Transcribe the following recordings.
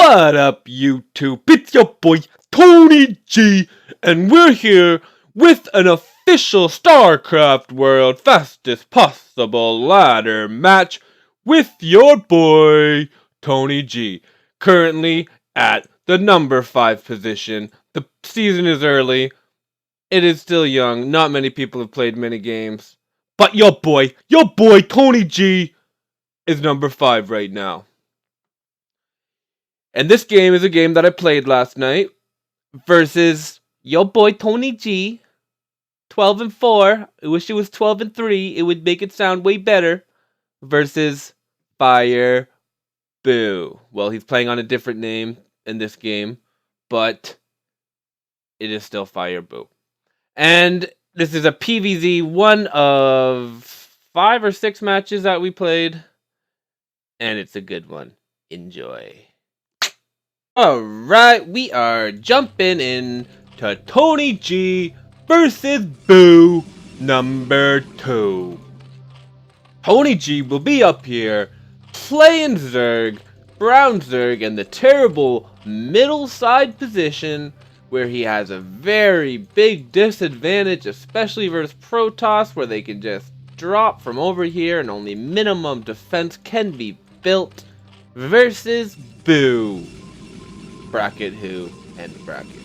What up, YouTube? It's your boy, tonyG, and we're here with an official StarCraft World Fastest Possible Ladder match with your boy, tonyG. Currently at the number 5 position. The season is early. It is still young. Not many people have played many games. But your boy, tonyG, is number 5 right now. And this game is a game that I played last night versus your boy tonyG, 12-4. I wish it was 12-3. It would make it sound way better. Versus fire.buu. Well, he's playing on a different name in this game, but it is still fire.buu. And this is a PvZ, one of 5 or 6 matches that we played, and it's a good one. Enjoy. Alright, we are jumping in to tonyG versus buu number 2. tonyG will be up here playing Zerg, Brown Zerg, in the terrible middle side position where he has a very big disadvantage, especially versus protoss, where they can just drop from over here and only minimum defense can be built, versus buu. Bracket who and bracket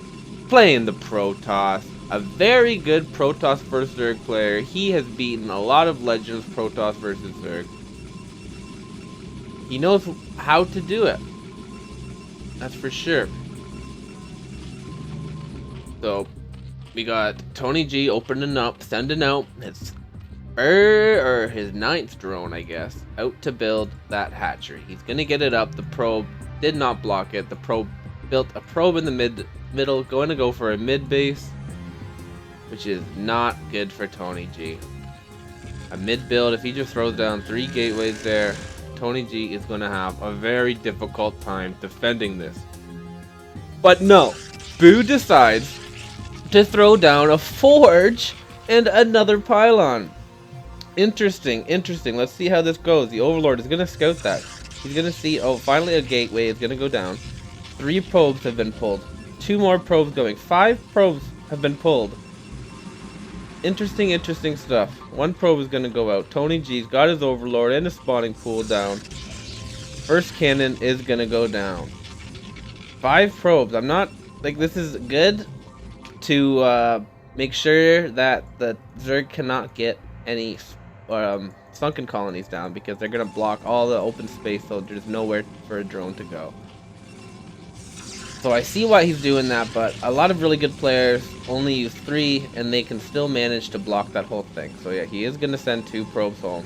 playing the protoss, a very good protoss versus Zerg player. He has beaten a lot of legends protoss versus Zerg. He knows how to do it, that's for sure. So we got tonyG opening up, sending out his his 9th drone, I guess, out to build that hatchery. He's gonna get it up. The probe did not block it. The probe built a probe in the middle, going to go for a mid base, which is not good for tonyG. A mid build, if he just throws down 3 gateways there, tonyG is going to have a very difficult time defending this. But no, buu decides to throw down a forge and another pylon. Interesting. Let's see how this goes. The Overlord is going to scout that. He's going to see, oh, finally a gateway is going to go down. 3 probes have been pulled. 2 more probes going. 5 probes have been pulled. Interesting stuff. 1 probe is going to go out. tonyG's got his Overlord and his spawning pool down. First cannon is going to go down. 5 probes. I'm not, like, this is good to make sure that the Zerg cannot get any sunken colonies down, because they're going to block all the open space, so there's nowhere for a drone to go. So I see why he's doing that, but a lot of really good players only use 3, and they can still manage to block that whole thing. So yeah, he is going to send 2 probes home.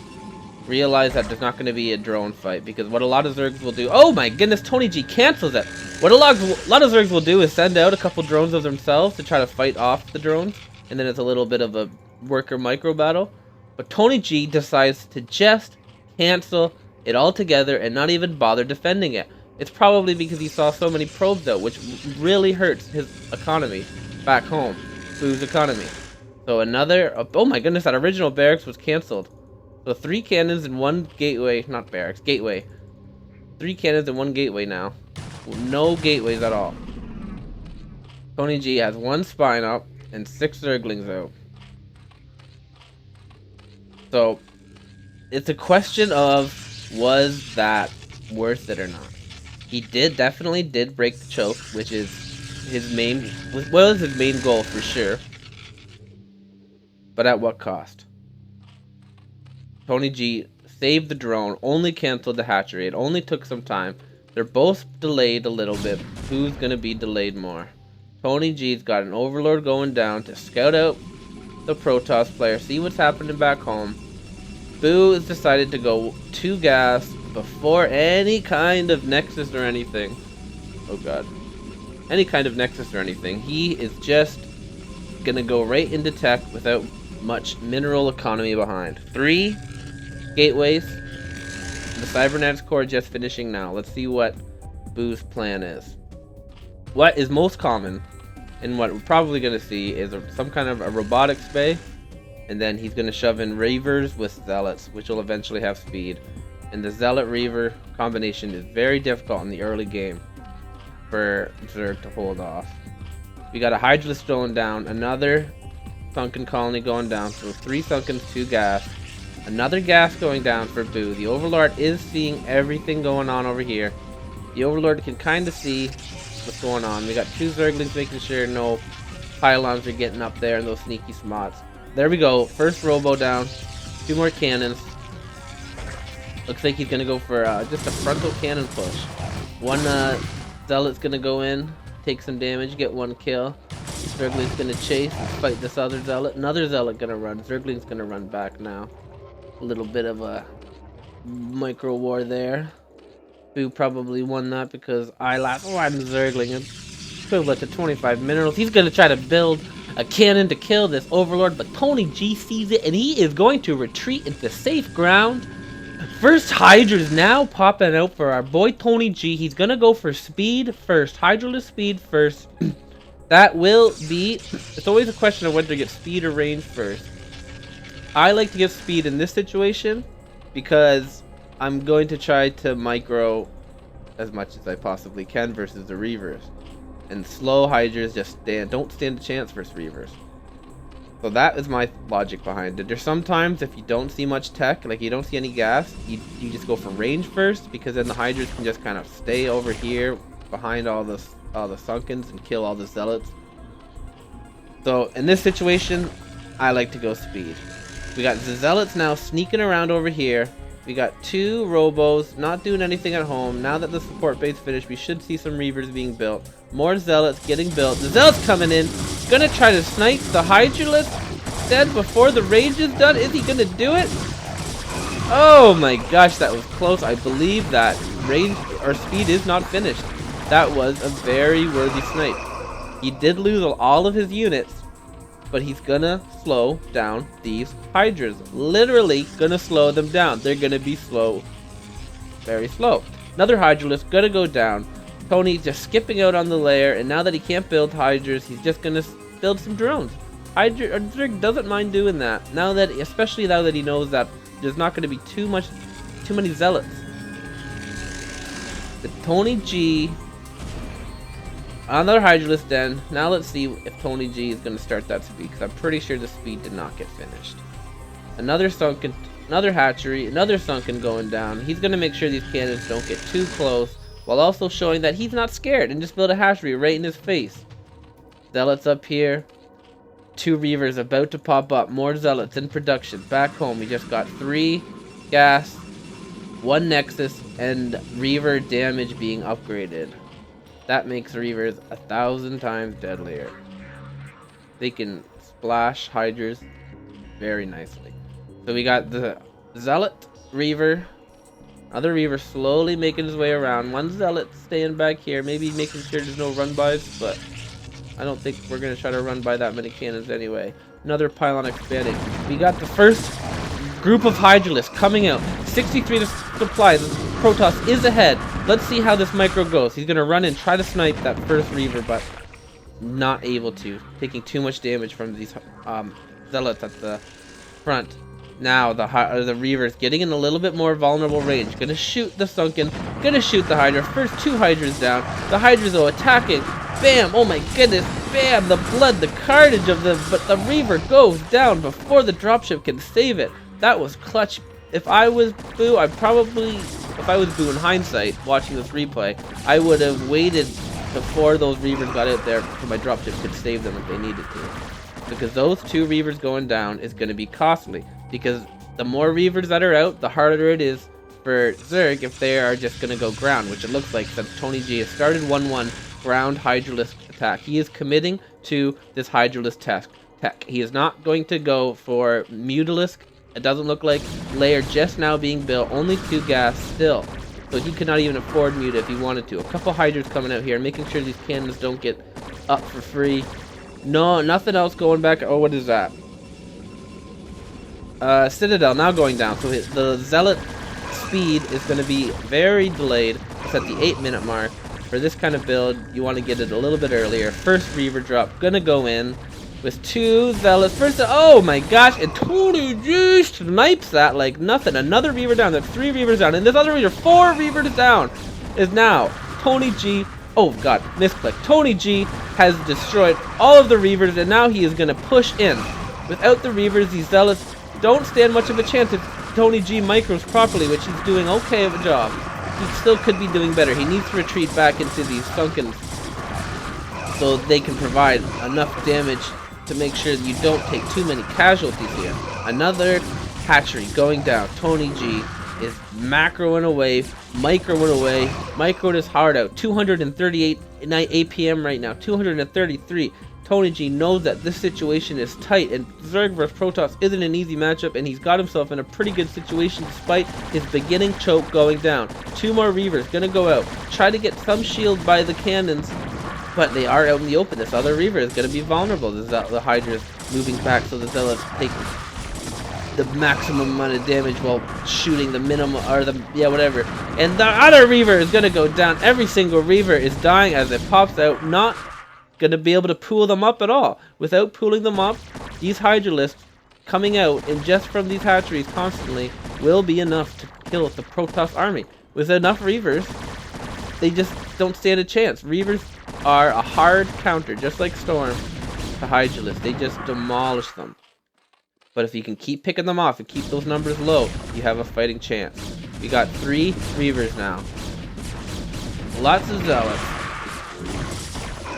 Realize that there's not going to be a drone fight, because what a lot of Zergs will do... Oh my goodness, tonyG cancels it! What a lot of Zergs will do is send out a couple drones of themselves to try to fight off the drones, and then it's a little bit of a worker micro battle. But tonyG decides to just cancel it all together and not even bother defending it. It's probably because he saw so many probes out, which really hurts his economy back home. Buu's economy. So another... Oh my goodness, that original barracks was cancelled. So 3 cannons and 1 gateway... Not barracks, gateway. 3 cannons and 1 gateway now. No gateways at all. tonyG has 1 spine up and 6 Zerglings out. So it's a question of, was that worth it or not? He definitely did break the choke, which is his main goal for sure. But at what cost? tonyG saved the drone, only canceled the hatchery. It only took some time. They're both delayed a little bit. Who's gonna be delayed more? tonyG's got an Overlord going down to scout out the protoss player, see what's happening back home. buu has decided to go 2 gas before any kind of nexus or anything. Oh god. Any kind of nexus or anything. He is just gonna go right into tech without much mineral economy behind. 3 gateways. The Cybernetics core just finishing now. Let's see what buu's plan is. What is most common, and what we're probably gonna see, is some kind of a robotics bay, and then he's gonna shove in Reavers with Zealots, which will eventually have speed. And the Zealot Reaver combination is very difficult in the early game. for Zerg to hold off. We got a Hydralisk going down, another sunken colony going down, so 3 sunken, 2 gas. Another gas going down for Boo. The Overlord is seeing everything going on over here. The Overlord can kind of see what's going on. We got 2 Zerglings making sure no pylons are getting up there in those sneaky spots. There we go. First Robo down. 2 more cannons. Looks like he's going to go for just a frontal cannon push. 1 Zealot's going to go in, take some damage, get 1 kill. Zergling's going to chase, fight this other Zealot. Another Zealot going to run. Zergling's going to run back now. A little bit of a micro war there. Boo probably won that because I laughed. Oh, I'm Zergling. It's equivalent to 25 minerals. He's going to try to build a cannon to kill this Overlord, but TonyG sees it and he is going to retreat into safe ground. First Hydra's now popping out for our boy TonyG. He's going to go for speed first. Hydralisk speed first. That will be... It's always a question of whether to get speed or range first. I like to get speed in this situation because I'm going to try to micro as much as I possibly can versus the Reavers. And slow Hydras just don't stand a chance versus Reavers. So that is my logic behind it. There's sometimes if you don't see much tech, like you don't see any gas, you just go for range first, because then the Hydras can just kind of stay over here behind all the Sunkens and kill all the Zealots. So in this situation, I like to go speed. We got the Zealots now sneaking around over here. We got 2 Robos not doing anything at home. Now that the support base finished, we should see some Reavers being built. More Zealots getting built. The Zealots coming in. Gonna try to snipe the Hydralisk dead before the rage is done. Is he gonna do it? Oh my gosh, that was close. I believe that range or speed is not finished. That was a very worthy snipe. He did lose all of his units, but he's gonna slow down these Hydras. Literally gonna slow them down. They're gonna be slow. Very slow. Another Hydralisk gonna go down. Tony just skipping out on the layer, and now that he can't build Hydras, he's just gonna build some drones. Zerg doesn't mind doing that. Now that, especially now that he knows that there's not gonna be too many Zealots. The TonyG. Another Hydralisk den. Now let's see if TonyG is going to start that speed, because I'm pretty sure the speed did not get finished. Another sunken, another hatchery, another sunken going down. He's going to make sure these cannons don't get too close, while also showing that he's not scared and just build a hatchery right in his face. Zealots up here. 2 Reavers about to pop up. More Zealots in production. Back home, we just got 3 gas, 1 Nexus, and Reaver damage being upgraded. That makes Reavers 1,000 times deadlier. They can splash Hydras very nicely. So we got the Zealot Reaver. Other Reaver slowly making his way around. 1 Zealot staying back here. Maybe making sure there's no run-bys, but I don't think we're going to try to run by that many cannons anyway. Another pylon expanding. We got the first group of Hydralisks coming out. 63 to supply. The Protoss is ahead. Let's see how this micro goes. He's going to run and try to snipe that first Reaver, but not able to. Taking too much damage from these Zealots at the front. Now the Reaver's getting in a little bit more vulnerable range. Going to shoot the Sunken. Going to shoot the Hydra. First 2 Hydras down. The Hydras though attacking. Bam! Oh my goodness! Bam! The blood, the carnage of but the Reaver goes down before the dropship can save it. That was clutch. If I was Boo, if I was Boo in hindsight, watching this replay, I would have waited before those Reavers got out there so my dropship could save them if they needed to. Because those 2 Reavers going down is going to be costly. Because the more Reavers that are out, the harder it is for Zerg if they are just going to go ground, which it looks like since TonyG has started 1-1 ground Hydralisk attack. He is committing to this Hydralisk tech. He is not going to go for Mutalisk. It doesn't look like. Layer just now being built. Only 2 gas still. So he could not even afford Muta if he wanted to. A couple Hydras coming out here, making sure these cannons don't get up for free. No, nothing else going back. Oh, what is that? Citadel now going down. So the Zealot speed is going to be very delayed. It's at the 8-minute mark. For this kind of build, you want to get it a little bit earlier. First Reaver drop. Going to go in. With 2 Zealots. First, oh my gosh, and TonyG snipes that like nothing. Another Reaver down. There's 3 Reavers down. And this other Reaver, 4 Reavers down. Is now TonyG Oh god, misclick. TonyG has destroyed all of the Reavers, and now he is going to push in. Without the Reavers, these Zealots don't stand much of a chance if TonyG micros properly, which he's doing okay of a job. He still could be doing better. He needs to retreat back into these sunken so they can provide enough damage to make sure that you don't take too many casualties here. Another hatchery going down. TonyG is macroing away, microing away, microed his heart out. 238 APM right now, 233. TonyG knows that this situation is tight, and Zerg vs Protoss isn't an easy matchup, and he's got himself in a pretty good situation despite his beginning choke going down. 2 more Reavers gonna go out, try to get some shield by the cannons, but they are out in the open. This other Reaver is gonna be vulnerable. The Hydra is moving back, so the Zealots take the maximum amount of damage while shooting the minimum, or the, yeah, whatever. And the other Reaver is gonna go down. Every single Reaver is dying as it pops out, not gonna be able to pool them up at all. Without pooling them up, these Hydralisks coming out and just from these hatcheries constantly will be enough to kill the Protoss army. With enough Reavers, they just don't stand a chance. Reavers are a hard counter, just like Storm to Hydralisk. They just demolish them. But if you can keep picking them off and keep those numbers low, you have a fighting chance. We got 3 Reavers now. Lots of Zealots.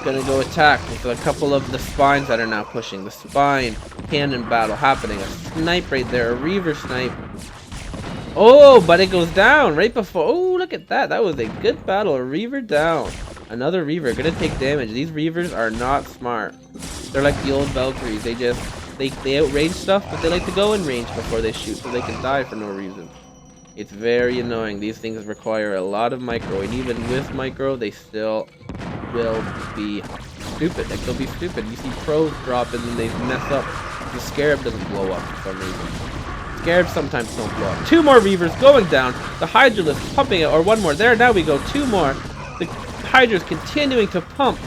Gonna go attack with a couple of the spines that are now pushing. The spine cannon battle happening. A snipe right there, a Reaver snipe. Oh, but it goes down right before. Oh, look at that. That was a good battle. A Reaver down. Another Reaver gonna take damage. These Reavers are not smart. They're like the old Valkyries. They outrange stuff, but they like to go in range before they shoot, so they can die for no reason. It's very annoying. These things require a lot of micro, and even with micro, they still will be stupid. Like, they'll be stupid. You see pros drop and then they mess up. The Scarab doesn't blow up for some reason. Scarabs sometimes don't blow up. 2 more Reavers going down. The Hydralisk pumping it, or 1 more. There, now we go. 2 more. The Hydra's continuing to pump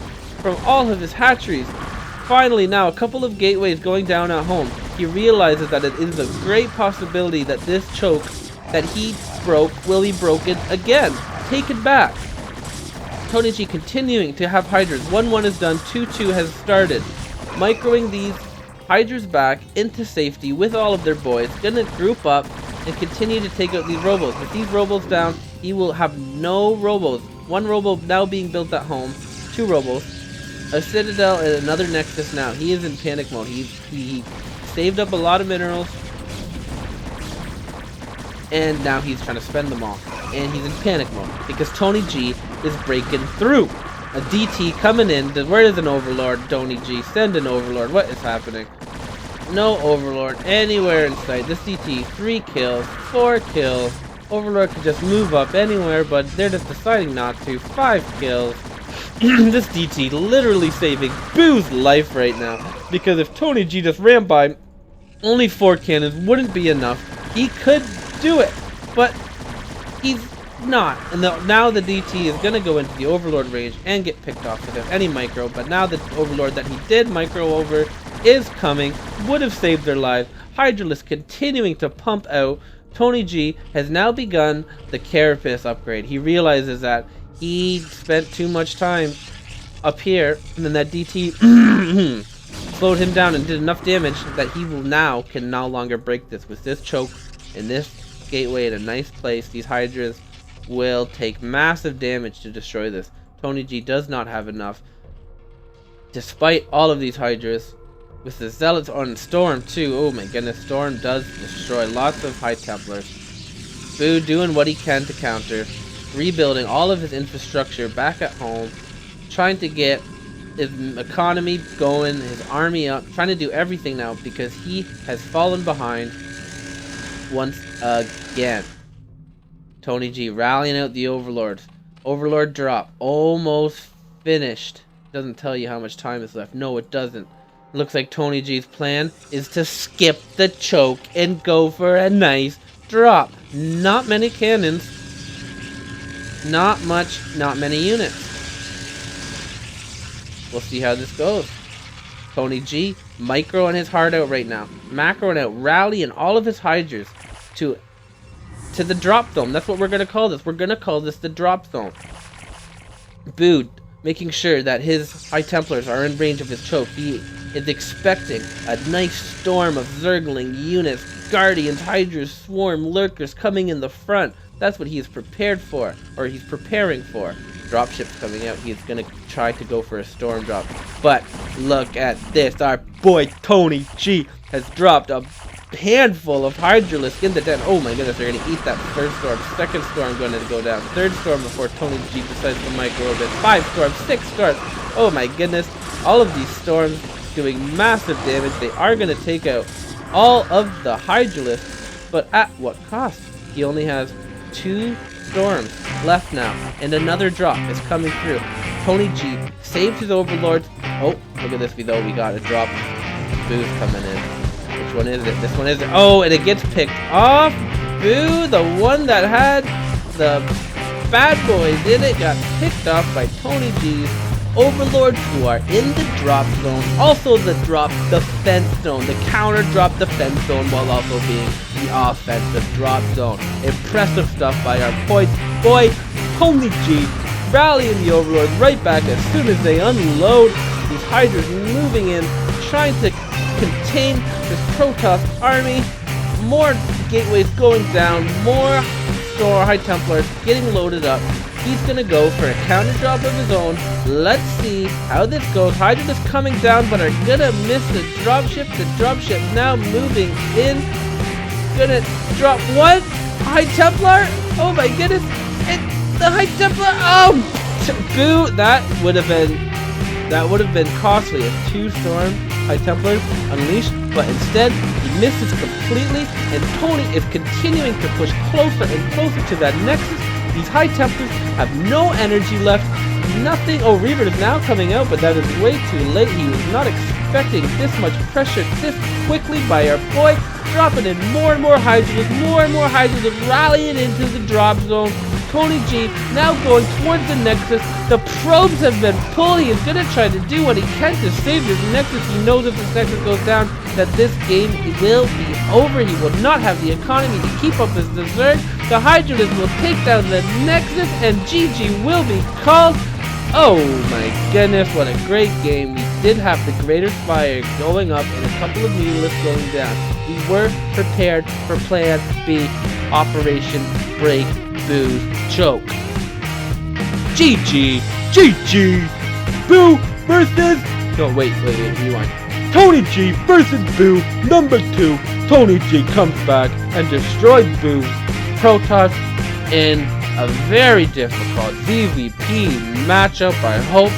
from all of his hatcheries. Finally, now a couple of gateways going down at home. He realizes that it is a great possibility that this choke that he broke will be broken again. Take it back. TonyG continuing to have Hydras. 1-1 is done. 2-2 has started. Microing these Hydras back into safety with all of their boys. Gonna group up and continue to take out these Robos. With these Robos down, he will have no Robos. 1 Robo now being built at home. 2 Robos. A Citadel and another Nexus now. He is in panic mode. He saved up a lot of minerals. And now he's trying to spend them all. And he's in panic mode. Because TonyG is breaking through. A DT coming in. Where is an Overlord? TonyG, send an Overlord. What is happening? No Overlord anywhere in sight. This DT, 3 kills, 4 kills. Overlord could just move up anywhere, but they're just deciding not to. 5 kills. This DT literally saving boo's life right now, because if TonyG just ran by, only 4 cannons wouldn't be enough. He could do it, but he's not. And now the DT is going to go into the Overlord range and get picked off without any micro, but now the Overlord that he did micro over is coming, would have saved their lives. Hydralisk continuing to pump out. TonyG has now begun the Carapace upgrade. He realizes that he spent too much time up here, and then that DT slowed him down and did enough damage that he can no longer break this. With this choke and this gateway in a nice place, these Hydras will take massive damage to destroy this. TonyG does not have enough. Despite all of these Hydras, with the Zealots on Storm too, oh my goodness, Storm does destroy lots of High Templars. Boo doing what he can to counter. Rebuilding all of his infrastructure back at home, trying to get his economy going, his army up, trying to do everything now because he has fallen behind once again. TonyG rallying out the Overlords. Overlord drop, almost finished. Doesn't tell you how much time is left. No, it doesn't. Looks like TonyG's plan is to skip the choke and go for a nice drop. Not many cannons. Not much, not many units. We'll see how this goes. TonyG microing his heart out right now. Macroing out, rallying all of his Hydras to the drop zone. That's what we're going to call this. We're going to call this the drop zone. Boo making sure that his High Templars are in range of his choke. He is expecting a nice storm of Zergling units, Guardians, Hydras, Swarm, Lurkers coming in the front. That's what he is prepared for, or he's preparing for. Dropship's coming out. He's gonna try to go for a storm drop. But look at this. Our boy tonyG has dropped a handful of Hydralisk in the den. Oh my goodness, they're gonna eat that first storm. Second storm going to go down. Third storm before tonyG decides to micro a bit. 5 storms, 6 storms. Oh my goodness. All of these storms doing massive damage. They are gonna take out all of the Hydralisk, but at what cost? He only has 2 storms left now, and another drop is coming through. tonyG saved his overlords. Oh, look at this, though. We got a drop boost coming in. Which one is it? This one is it. Oh, and it gets picked off. Boo, the one that had the bad boys in it, got picked off by tonyG's overlords, who are in the drop zone. Also the drop defense zone, the counter drop defense zone, while also being the offensive drop zone. Impressive stuff by our boy tonyG, rallying the overlords right back as soon as they unload. These Hydras moving in, trying to contain this protoss army. More gateways going down, more High Templars getting loaded up. He's gonna go for a counter drop of his own. Let's see how this goes. Hydra is coming down, but are gonna miss the dropship. The dropship now moving in. Gonna drop one High Templar. Oh my goodness! The High Templar. Oh, boo! That would have been costly if 2 storm High Templars unleashed, but instead he misses completely, and Tony is continuing to push closer and closer to that Nexus. These High Templars have no energy left, nothing. Oh, Reaver is now coming out, but that is way too late. He was not expecting this much pressure this quickly by our boy, dropping in more and more Hydras, rallying into the drop zone. tonyG now going towards the Nexus. The probes have been pulled. He is going to try to do what he can to save his Nexus. He knows if this Nexus goes down, that this game will be over. He will not have the economy to keep up his Zerg. The Hydralisk will take down the Nexus, and GG will be called. Oh my goodness, what a great game. We did have the Greater Spire going up and a couple of Mutalisks going down. We were prepared for Plan B, Operation Break, Boo's Choke. GG, Boo versus... No, wait, rewind. tonyG versus Boo, number 2. tonyG comes back and destroys Boo's Protoss in a very difficult ZVP matchup. I hope,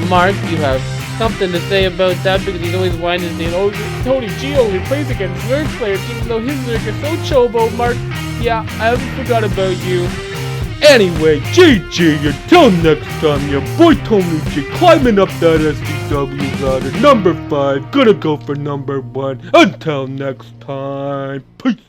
Mark, you have something to say about that, because he's always whining saying, oh, tonyG only plays against Zerg players, even though his Zerg is so chobo, Mark. Yeah, I haven't forgot about you. Anyway, GG, until next time, your boy tonyG climbing up that SCW ladder, number 5, gonna go for number 1. Until next time, peace.